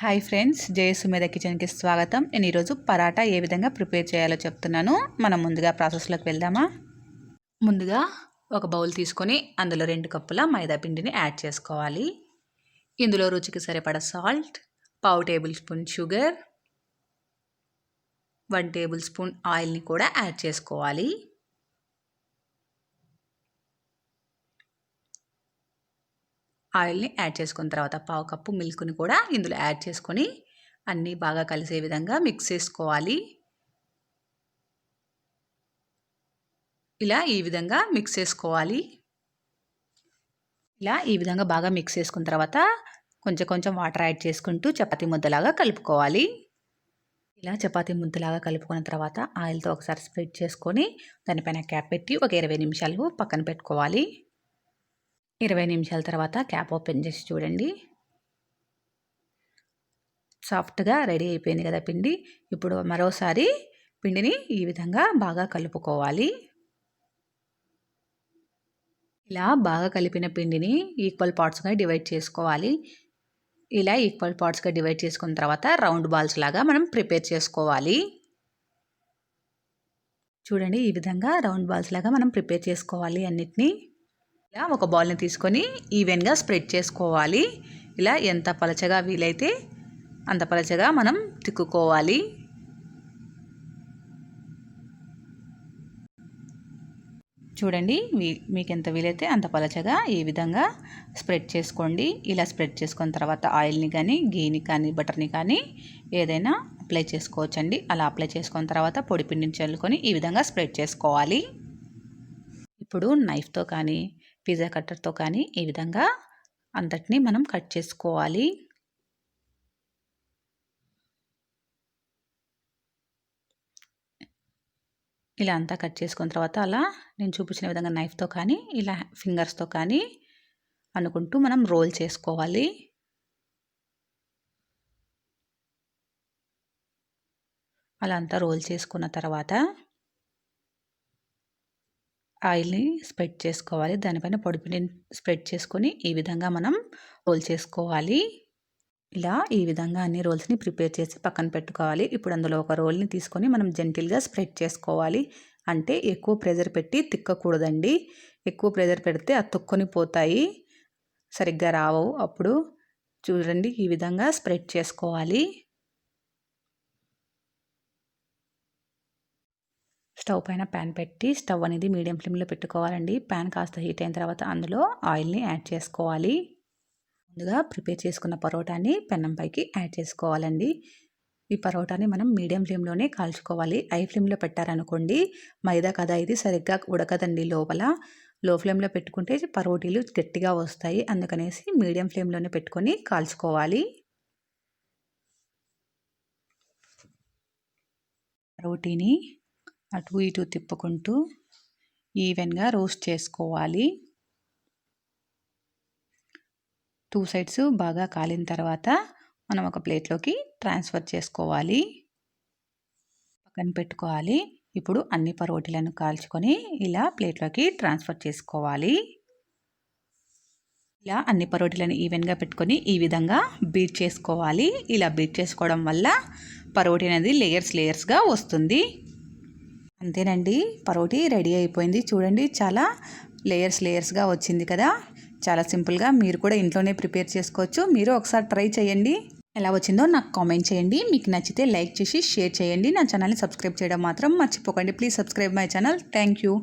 Hi friends, జయసుమేద కిచెన్కి స్వాగతం. నేను ఈరోజు పరాటా ఏ విధంగా ప్రిపేర్ చేయాలో చెప్తున్నాను. మనం ముందుగా ప్రాసెస్లోకి వెళ్దామా. ముందుగా ఒక బౌల్ తీసుకొని అందులో 2 కప్పుల మైదా పిండిని యాడ్ చేసుకోవాలి. ఇందులో రుచికి సరిపడా salt, 1/2 table spoon sugar, 1 table spoon ఆయిల్ని కూడా యాడ్ చేసుకోవాలి. ఆయిల్ని యాడ్ చేసుకున్న తర్వాత 1/2 కప్పు మిల్క్ని కూడా ఇందులో యాడ్ చేసుకొని అన్నీ బాగా కలిసే విధంగా మిక్స్ చేసుకోవాలి. ఇలా ఈ విధంగా మిక్స్ చేసుకోవాలి. ఇలా ఈ విధంగా బాగా మిక్స్ చేసుకున్న తర్వాత కొంచెం కొంచెం వాటర్ యాడ్ చేసుకుంటూ చపాతీ ముద్దలాగా కలుపుకోవాలి. ఇలా చపాతీ ముద్దలాగా కలుపుకున్న తర్వాత ఆయిల్తో ఒకసారి స్ప్రెడ్ చేసుకొని దానిపైన క్యాప్ పెట్టి ఒక 20 నిమిషాలు పక్కన పెట్టుకోవాలి. 20 నిమిషాల తర్వాత క్యాప్ ఓపెన్ చేసి చూడండి. సాఫ్ట్గా రెడీ అయిపోయింది కదా పిండి. ఇప్పుడు మరోసారి పిండిని ఈ విధంగా బాగా కలుపుకోవాలి. ఇలా బాగా కలిపిన పిండిని ఈక్వల్ పార్ట్స్గా డివైడ్ చేసుకోవాలి. ఇలా ఈక్వల్ పార్ట్స్గా డివైడ్ చేసుకున్న తర్వాత రౌండ్ బాల్స్ లాగా మనం ప్రిపేర్ చేసుకోవాలి. చూడండి, ఈ విధంగా రౌండ్ బాల్స్ లాగా మనం ప్రిపేర్ చేసుకోవాలి అన్నిటినీ. ఇలా ఒక బౌల్ని తీసుకొని ఈవెన్గా స్ప్రెడ్ చేసుకోవాలి. ఇలా ఎంత పలచగా వీలైతే అంత పలచగా మనం తిక్కుకోవాలి. చూడండి, మీకు ఎంత వీలైతే అంత పలచగా ఈ విధంగా స్ప్రెడ్ చేసుకోండి. ఇలా స్ప్రెడ్ చేసుకున్న తర్వాత ఆయిల్ని కానీ, గీని కానీ, బటర్ని కానీ ఏదైనా అప్లై చేసుకోవచ్చండి. అలా అప్లై చేసుకున్న తర్వాత పొడి పిండిని చల్లుకొని ఈ విధంగా స్ప్రెడ్ చేసుకోవాలి. ఇప్పుడు నైఫ్తో కానీ, పిజ్జా కట్టర్తో కానీ ఈ విధంగా అంతటినీ మనం కట్ చేసుకోవాలి. ఇలా అంతా కట్ చేసుకున్న తర్వాత అలా నేను చూపించిన విధంగా నైఫ్తో కానీ, ఇలా ఫింగర్స్తో కానీ అనుకుంటూ మనం రోల్ చేసుకోవాలి. అలా అంతా రోల్ చేసుకున్న తర్వాత ఆయిల్ని స్ప్రెడ్ చేసుకోవాలి. దానిపైన పొడిపిండిని స్ప్రెడ్ చేసుకొని ఈ విధంగా మనం రోల్ చేసుకోవాలి. ఇలా ఈ విధంగా అన్ని రోల్స్ని ప్రిపేర్ చేసి పక్కన పెట్టుకోవాలి. ఇప్పుడు అందులో ఒక రోల్ని తీసుకొని మనం జెంటిల్గా స్ప్రెడ్ చేసుకోవాలి. అంటే ఎక్కువ ప్రెజర్ పెట్టి తిక్కకూడదండి. ఎక్కువ ప్రెజర్ పెడితే అతుక్కొని పోతాయి, సరిగ్గా రావు. అప్పుడు చూడండి, ఈ విధంగా స్ప్రెడ్ చేసుకోవాలి. స్టవ్ పైన ప్యాన్ పెట్టి స్టవ్ అనేది మీడియం ఫ్లేమ్లో పెట్టుకోవాలండి. ప్యాన్ కాస్త హీట్ అయిన తర్వాత అందులో ఆయిల్ని యాడ్ చేసుకోవాలి. ముందుగా ప్రిపేర్ చేసుకున్న పరోటాని పెనం పైకి యాడ్ చేసుకోవాలండి. ఈ పరోటాని మనం మీడియం ఫ్లేమ్లోనే కాల్చుకోవాలి. హై ఫ్లేమ్లో పెట్టారనుకోండి, మైదా కదా ఇది, సరిగ్గా ఉడకదండి లోపల. లో ఫ్లేమ్లో పెట్టుకుంటే పరోటీలు గట్టిగా వస్తాయి. అందుకనేసి మీడియం ఫ్లేమ్లోనే పెట్టుకొని కాల్చుకోవాలి. పరోటీని అటు ఇటు తిప్పుకుంటూ ఈవెన్గా రోస్ట్ చేసుకోవాలి. 2 సైడ్స్ బాగా కాలిన తర్వాత మనం ఒక ప్లేట్లోకి ట్రాన్స్ఫర్ చేసుకోవాలి, పక్కన పెట్టుకోవాలి. ఇప్పుడు అన్ని పరోటీలను కాల్చుకొని ఇలా ప్లేట్లోకి ట్రాన్స్ఫర్ చేసుకోవాలి. ఇలా అన్ని పరోటీలను ఈవెన్గా పెట్టుకొని ఈ విధంగా బీట్ చేసుకోవాలి. ఇలా బీట్ చేసుకోవడం వల్ల పరోటీ అనేది లేయర్స్గా వస్తుంది. అంతేనండి, పరోటీ రెడీ అయిపోయింది. చూడండి, చాలా లేయర్స్గా వచ్చింది కదా. చాలా సింపుల్గా మీరు కూడా ఇంట్లోనే ప్రిపేర్ చేసుకోవచ్చు. మీరు ఒకసారి ట్రై చేయండి. ఎలా వచ్చిందో నాకు కామెంట్ చేయండి. మీకు నచ్చితే లైక్ చేసి షేర్ చేయండి. నా ఛానల్ని సబ్స్క్రైబ్ చేయడం మాత్రం మర్చిపోకండి. Please subscribe my channel. Thank you.